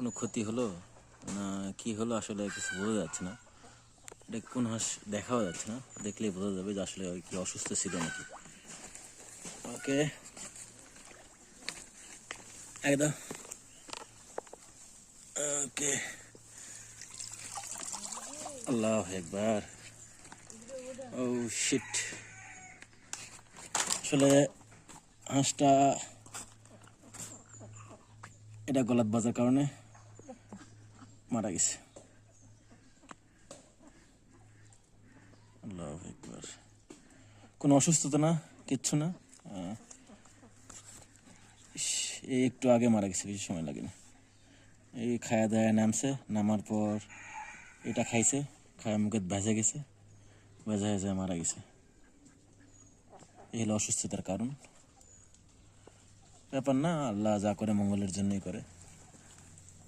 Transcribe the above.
কোনো ক্ষতি হলো না কি হলো আসলে কিছু বোঝা যাচ্ছে না। এটা কোন হাঁস দেখাও যাচ্ছে না, দেখলেই বোঝা যাবে যে আসলে কি অসুস্থ ছিল নাকি। ওকে, একদম ওকে। আল্লাহ একবার। ও শিট, আসলে হাঁসটা এটা গলাত বাজার কারণে মারা গেছে। আল্লাহ একবার। কোনো অসুস্থতা না, কিচ্ছু না। এই একটু আগে মারা গেছে, বেশি সময় লাগেনি। এই খায়া দায়া নামছে, নামার পর এটা খাইছে, খায়া মুখে ভেজে গেছে, ভেজা ভেজা মারা গেছে। এই হলো অসুস্থতার কারণ। ব্যাপার না, আল্লাহ যা করে মঙ্গলের জন্যই করে।